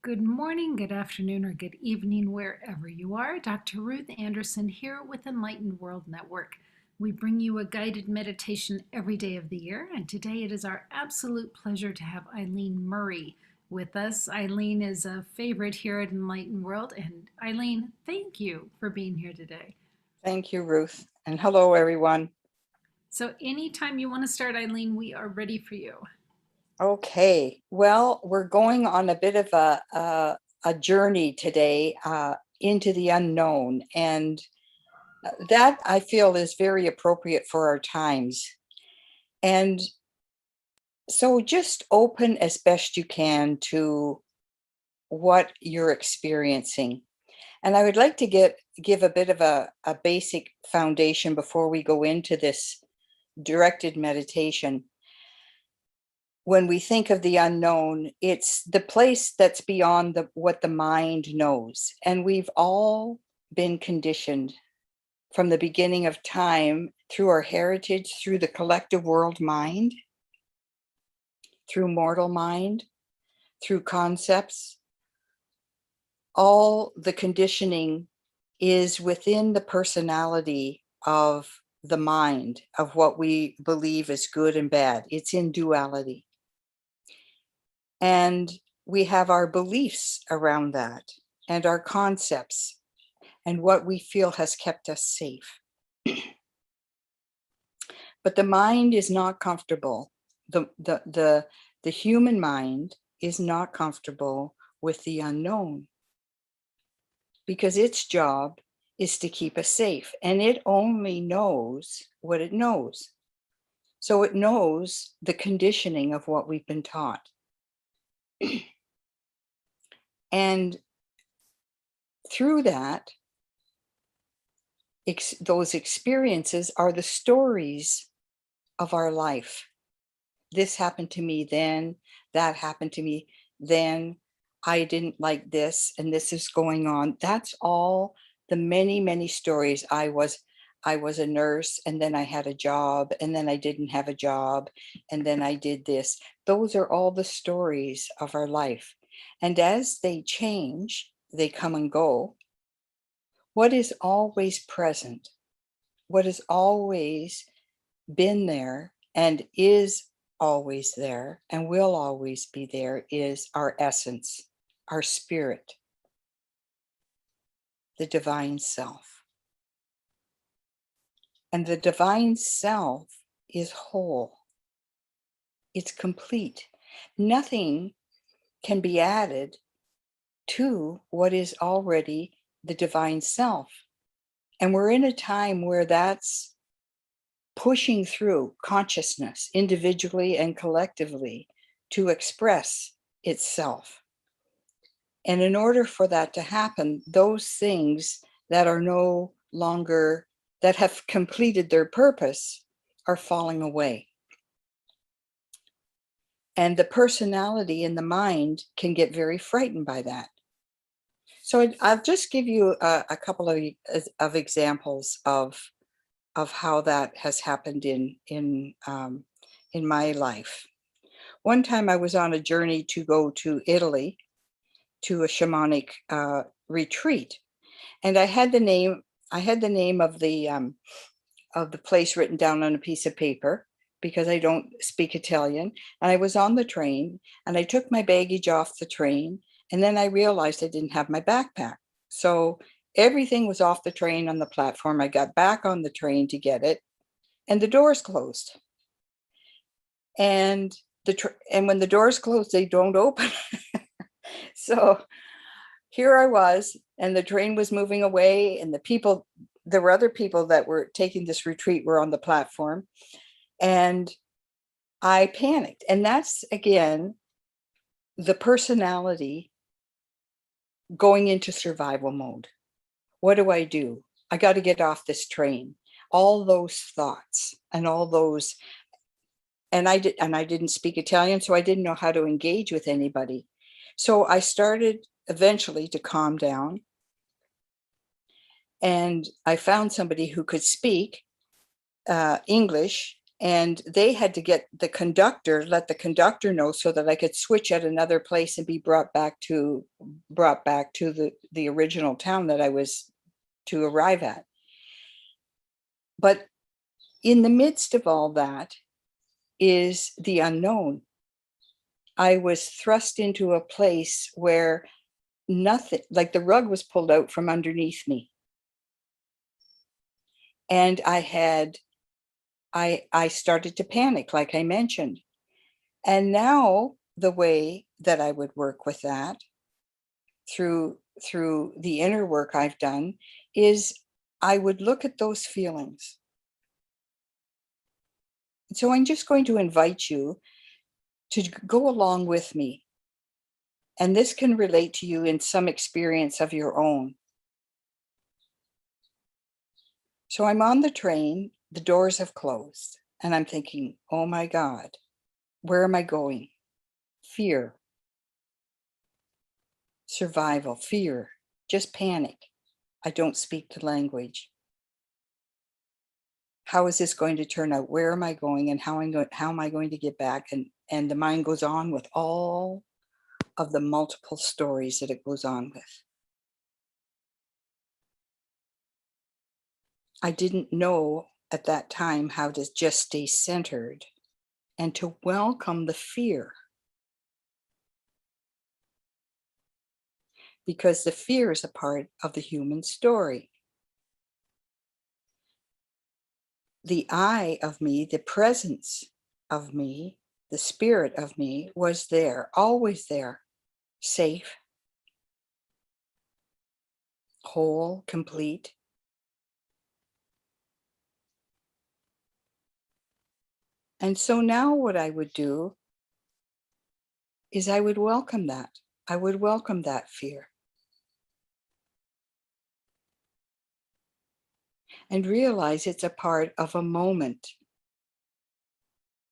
Good morning, good afternoon, or good evening, wherever you are. Dr. Ruth Anderson here with Enlightened World Network. We bring you a guided meditation every day of the year, and today it is our absolute pleasure to have Eileen Murray with us. Eileen is a favorite here at Enlightened World, and Eileen, thank you for being here today. Thank you, Ruth. And hello, everyone. So, anytime you want to start, Eileen, we are ready for you. Okay, well, we're going on a bit of a journey today into the unknown. And that I feel is very appropriate for our times. And so just open as best you can to what you're experiencing. And I would like to give a bit of a basic foundation before we go into this directed meditation. When we think of the unknown, it's the place that's beyond what the mind knows. And we've all been conditioned from the beginning of time through our heritage, through the collective world mind, through mortal mind, through concepts. All the conditioning is within the personality of the mind, of what we believe is good and bad. It's in duality. And we have our beliefs around that and our concepts and what we feel has kept us safe. But the mind is not comfortable. The human mind is not comfortable with the unknown because its job is to keep us safe, and it only knows what it knows. So it knows the conditioning of what we've been taught. And through that, those experiences are the stories of our life. This happened to me then, that happened to me then, I didn't like this, and this is going on. That's all the many, many stories. I was a nurse, and then I had a job, and then I didn't have a job, and then I did this. Those are all the stories of our life. And as they change, they come and go. What is always present, what has always been there and is always there and will always be there is our essence, our spirit, the divine self. And the divine self is whole. It's complete. Nothing can be added to what is already the divine self. And we're in a time where that's pushing through consciousness individually and collectively to express itself. And in order for that to happen, those things that are no longer, that have completed their purpose, are falling away. And the personality in the mind can get very frightened by that. So I'll just give you a couple of examples of how that has happened in my life. One time I was on a journey to go to Italy to a shamanic retreat, and I had the name of the place written down on a piece of paper because I don't speak Italian. And I was on the train, and I took my baggage off the train, and then I realized I didn't have my backpack. So everything was off the train on the platform. I got back on the train to get it, and the doors closed. And when the doors close, they don't open. So here I was, and the train was moving away, and there were other people that were taking this retreat were on the platform, and I panicked. And that's, again, the personality going into survival mode. What do? I got to get off this train. All those thoughts and all those, and I didn't speak Italian, so I didn't know how to engage with anybody. So I started eventually to calm down, and I found somebody who could speak English, And they had to let the conductor know so that I could switch at another place and be brought back to the original town that I was to arrive at. But in the midst of all that is the unknown. I was thrust into a place where nothing, like the rug was pulled out from underneath me. And I started to panic, like I mentioned. And now the way that I would work with that through the inner work I've done is I would look at those feelings. So I'm just going to invite you to go along with me. And this can relate to you in some experience of your own. So I'm on the train, the doors have closed, and I'm thinking, oh my God, where am I going? Fear, survival, fear, just panic. I don't speak the language. How is this going to turn out? Where am I going, and how am I going to get back? And the mind goes on with all of the multiple stories that it goes on with. I didn't know at that time how to just stay centered and to welcome the fear. Because the fear is a part of the human story. The I of me, the presence of me, the spirit of me was there, always there, safe, whole, complete. And so now what I would do is I would welcome that. I would welcome that fear. And realize it's a part of a moment.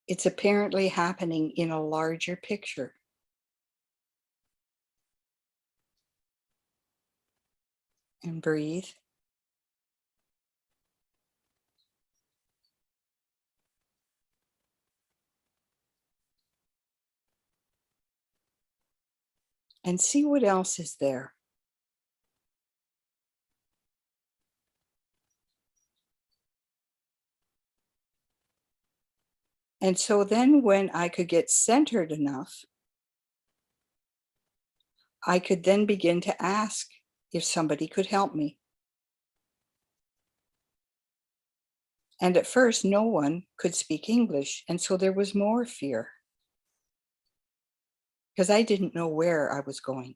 It's apparently happening in a larger picture. And breathe. And see what else is there. And so then when I could get centered enough, I could then begin to ask if somebody could help me. And at first, no one could speak English. And so there was more fear because I didn't know where I was going.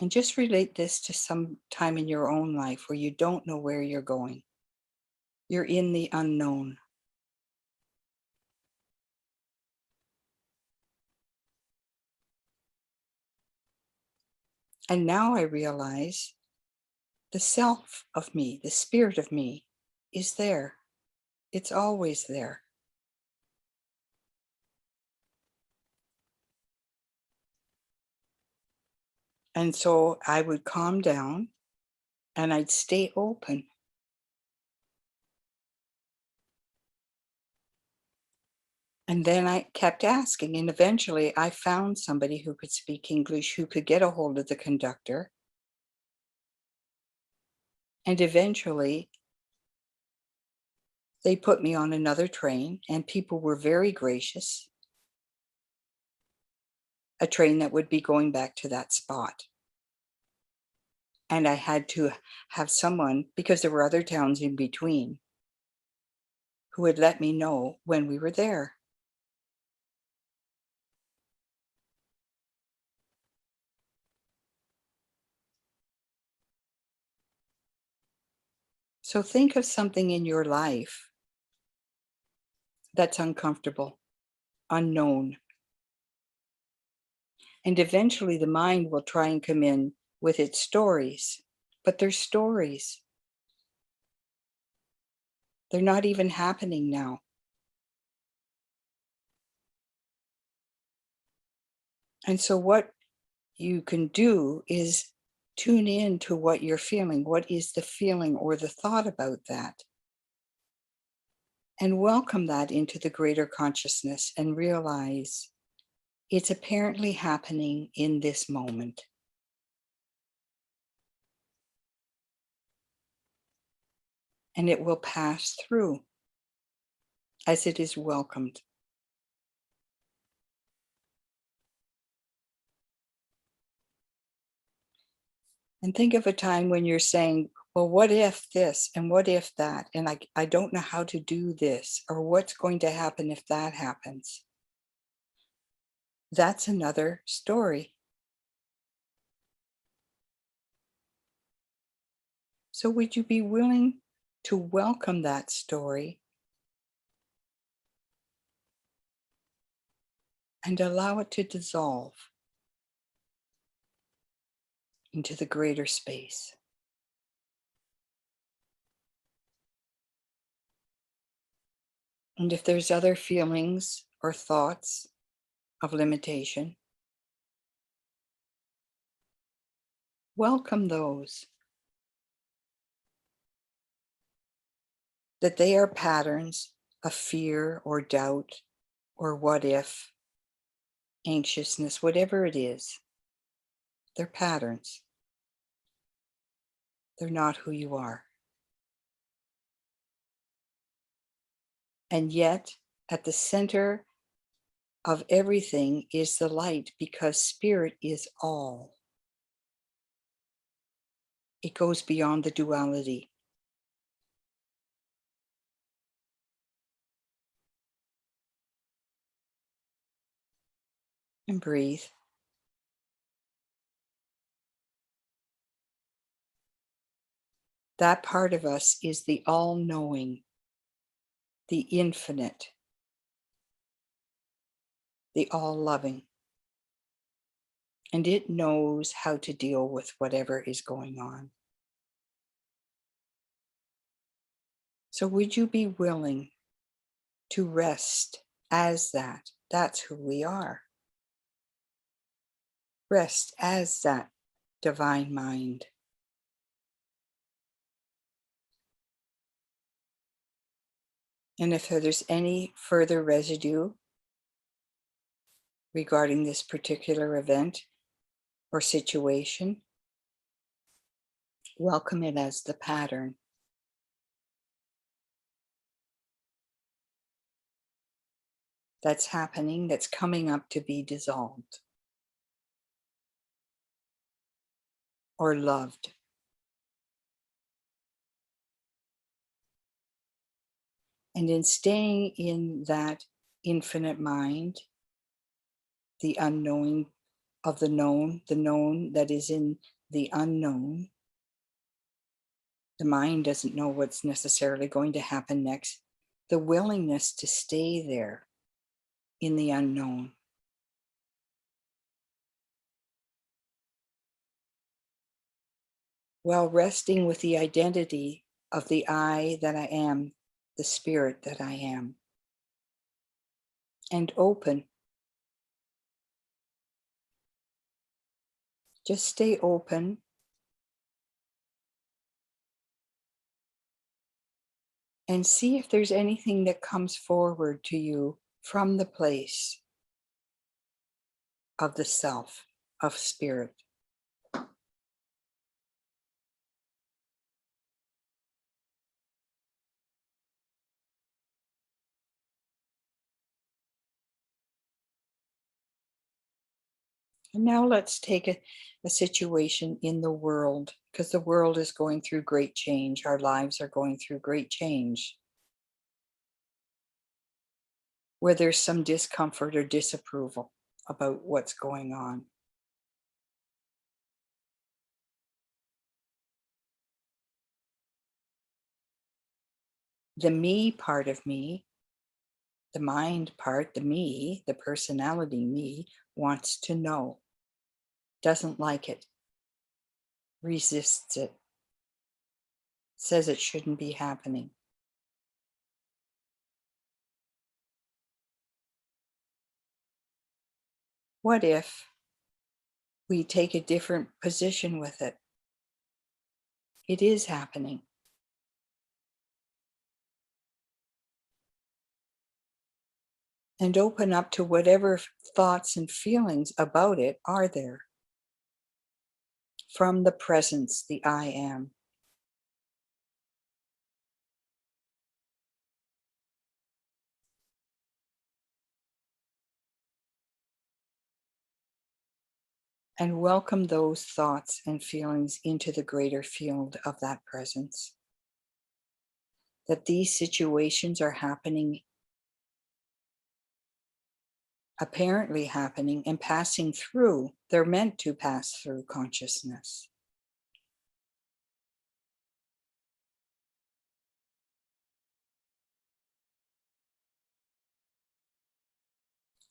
And just relate this to some time in your own life where you don't know where you're going. You're in the unknown. And now I realize the self of me, the spirit of me is there. It's always there. And so I would calm down and I'd stay open. And then I kept asking, and eventually I found somebody who could speak English, who could get a hold of the conductor. And eventually they put me on another train, and people were very gracious. A train that would be going back to that spot. And I had to have someone, because there were other towns in between, who would let me know when we were there. So think of something in your life that's uncomfortable, unknown. And eventually the mind will try and come in with its stories, but they're stories. They're not even happening now. And so what you can do is tune in to what you're feeling. What is the feeling or the thought about that? and welcome that into the greater consciousness and realize it's apparently happening in this moment. And it will pass through as it is welcomed. And think of a time when you're saying, well, what if this and what if that? And I don't know how to do this, or what's going to happen if that happens. That's another story. So would you be willing to welcome that story and allow it to dissolve into the greater space? And if there's other feelings or thoughts of limitation, welcome those. That they are patterns of fear or doubt or what if, anxiousness, whatever it is. They're patterns. They're not who you are. And yet, at the center of everything is the light, because spirit is all. It goes beyond the duality. And breathe. That part of us is the all-knowing, the infinite, the all-loving. And it knows how to deal with whatever is going on. So would you be willing to rest as that? That's who we are. Rest as that divine mind. And if there's any further residue regarding this particular event or situation, welcome it as the pattern. That's happening, that's coming up to be dissolved or loved. And in staying in that infinite mind, the unknowing of the known that is in the unknown, the mind doesn't know what's necessarily going to happen next. The willingness to stay there in the unknown. While resting with the identity of the I that I am, the spirit that I am. And open. Just stay open. And see if there's anything that comes forward to you from the place of the self, of spirit. And now let's take a situation in the world, because the world is going through great change. Our lives are going through great change, where there's some discomfort or disapproval about what's going on. The me part of me, the mind part, the me, the personality me, wants to know, doesn't like it, resists it, says it shouldn't be happening. What if we take a different position with it? It is happening. and open up to whatever thoughts and feelings about it are there from the presence, the I am. And welcome those thoughts and feelings into the greater field of that presence. That these situations are happening, apparently happening and passing through. They're meant to pass through consciousness.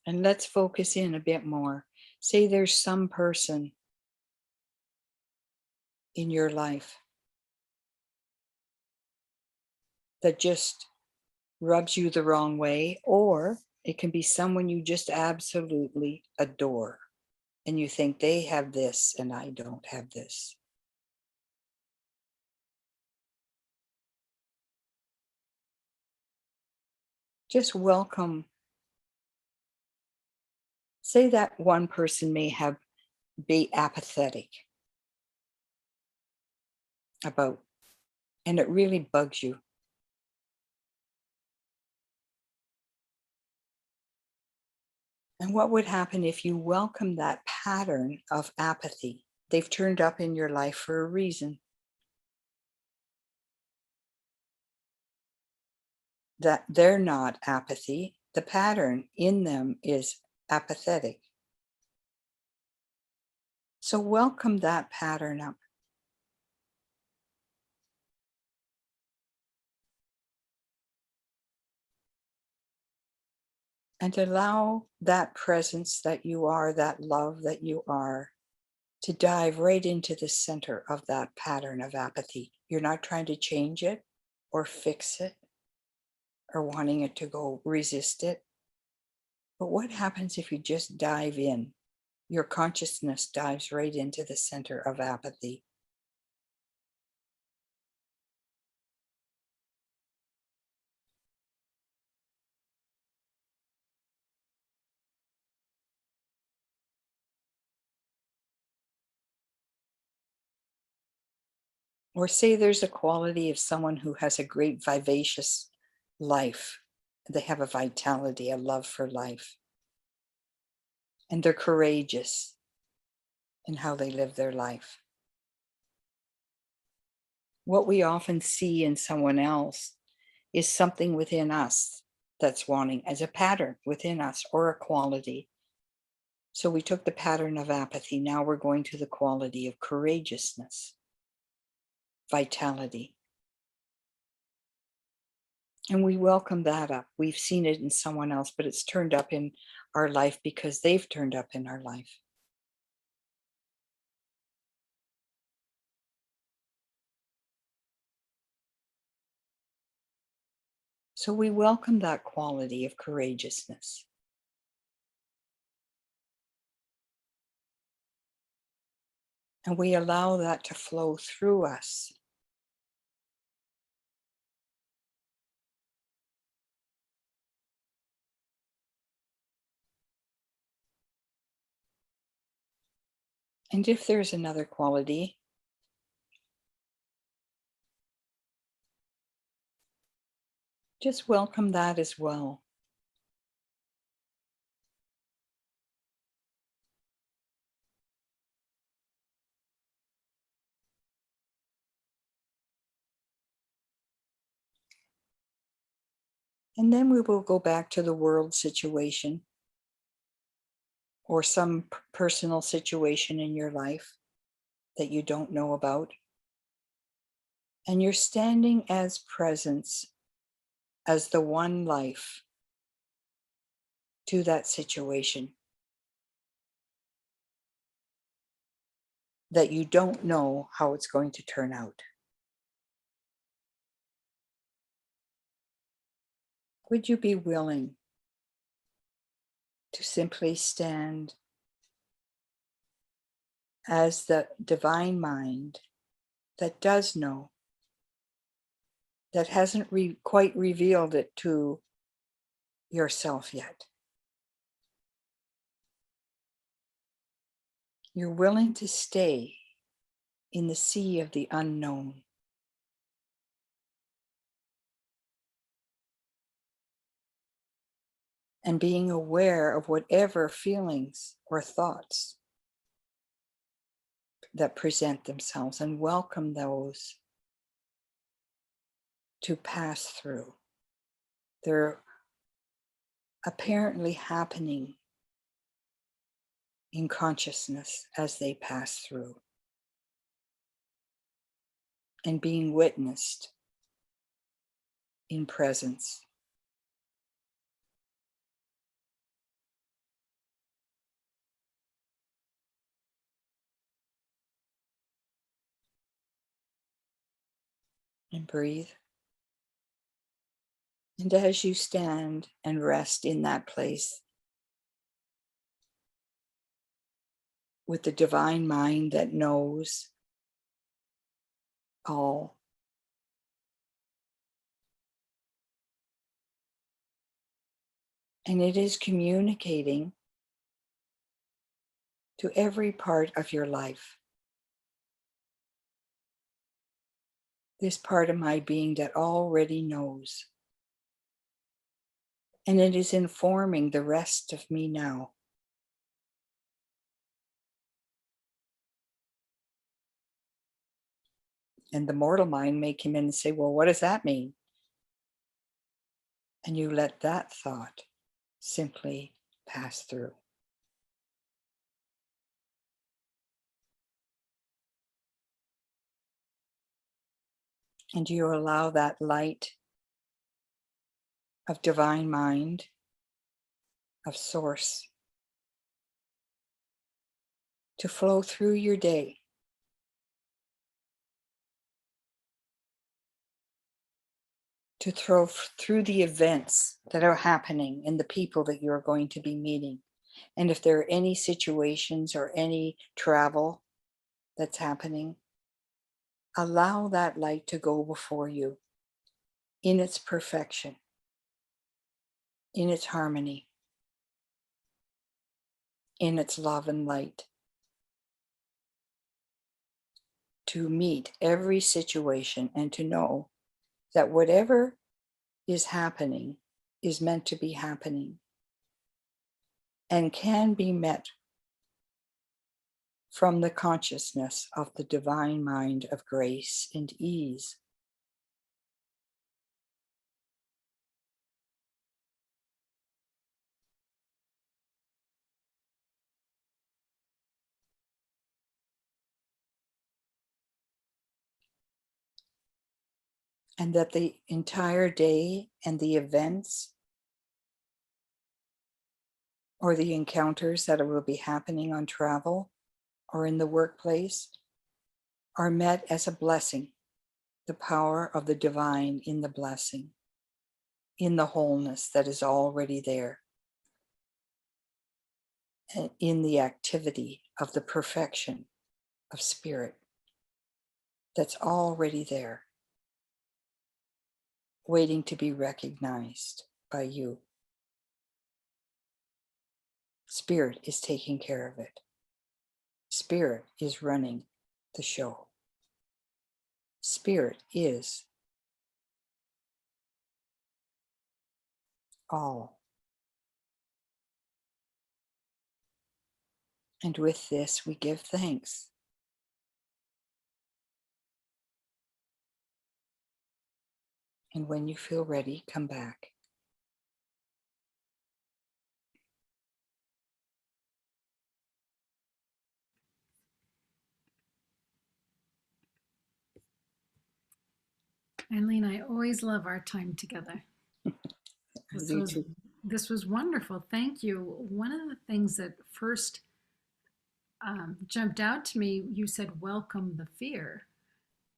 And let's focus in a bit more. Say there's some person in your life that just rubs you the wrong way, or it can be someone you just absolutely adore and you think they have this and I don't have this. Just welcome. Say that one person may be apathetic about, and it really bugs you. And what would happen if you welcome that pattern of apathy? They've turned up in your life for a reason. That they're not apathy. The pattern in them is apathetic. So welcome that pattern up. And allow that presence that you are, that love that you are, to dive right into the center of that pattern of apathy. You're not trying to change it or fix it or wanting it to go resist it. But what happens if you just dive in? Your consciousness dives right into the center of apathy. Or say there's a quality of someone who has a great vivacious life. They have a vitality, a love for life. And they're courageous in how they live their life. What we often see in someone else is something within us that's wanting, as a pattern within us or a quality. So we took the pattern of apathy. Now we're going to the quality of courageousness, vitality. And we welcome that up. We've seen it in someone else, but it's turned up in our life because they've turned up in our life. So we welcome that quality of courageousness. And we allow that to flow through us. And if there's another quality, just welcome that as well. And then we will go back to the world situation or some personal situation in your life that you don't know about. And you're standing as presence, as the one life to that situation that you don't know how it's going to turn out. Would you be willing to simply stand as the divine mind that does know, that hasn't quite revealed it to yourself yet, You're willing to stay in the sea of the unknown. And being aware of whatever feelings or thoughts that present themselves, and welcome those to pass through. They're apparently happening in consciousness as they pass through, and being witnessed in presence. And breathe. And as you stand and rest in that place with the divine mind that knows all, and it is communicating to every part of your life. This part of my being that already knows. And it is informing the rest of me now. And the mortal mind may come in and say, well, what does that mean? And you let that thought simply pass through. And you allow that light of divine mind, of source, to flow through your day. To throw through the events that are happening and the people that you're going to be meeting. And if there are any situations or any travel that's happening, allow that light to go before you in its perfection, in its harmony, in its love and light, to meet every situation and to know that whatever is happening is meant to be happening and can be met from the consciousness of the divine mind of grace and ease. And that the entire day and the events or the encounters that will be happening on travel or in the workplace are met as a blessing, the power of the divine in the blessing, in the wholeness that is already there, and in the activity of the perfection of spirit that's already there, waiting to be recognized by you. Spirit is taking care of it. Spirit is running the show. Spirit is all. And with this, we give thanks. And when you feel ready, come back. Eileen, I always love our time together. This You was too. this was wonderful. Thank you. One of the things that first jumped out to me, you said, welcome the fear.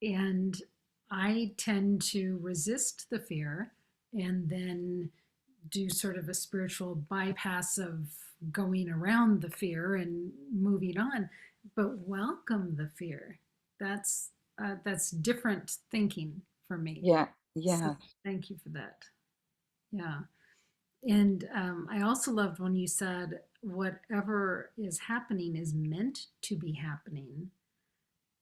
And I tend to resist the fear and then do sort of a spiritual bypass of going around the fear and moving on. But welcome the fear. That's different thinking for me. Yeah, So yeah. thank you for that. Yeah. And I also loved when you said, whatever is is happening is meant to be happening,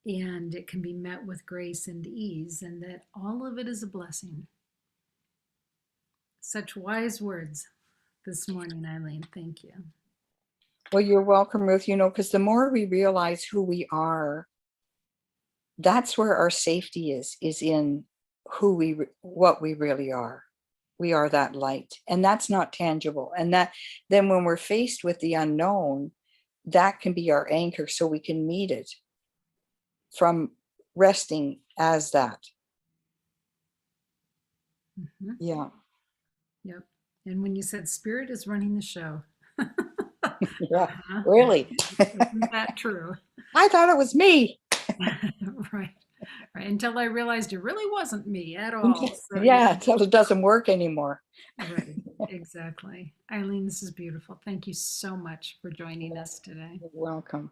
and it can be met with grace and ease, and that all of it is a blessing. Such wise words this morning, Eileen. Thank you. Well, you're welcome, Ruth, because the more we realize who we are, that's where our safety is in what we really are. We are that light, and that's not tangible. And that then when we're faced with the unknown, that can be our anchor so we can meet it from resting as that. Mm-hmm. Yeah. Yep. And when you said spirit is running the show. Yeah, really. Isn't that true? I thought it was me. Right. Right. Until I realized it really wasn't me at all. So, Yeah, until it doesn't work anymore. Right. Exactly. Eileen, this is beautiful. Thank you so much for joining us today. You're welcome.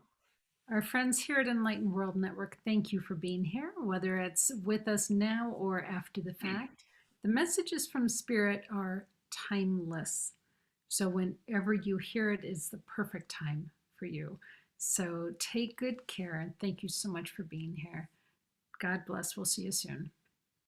Our friends here at Enlightened World Network, thank you for being here, whether it's with us now or after the fact. The messages from Spirit are timeless. So whenever you hear it is the perfect time for you. So take good care, and thank you so much for being here. God bless. We'll see you soon.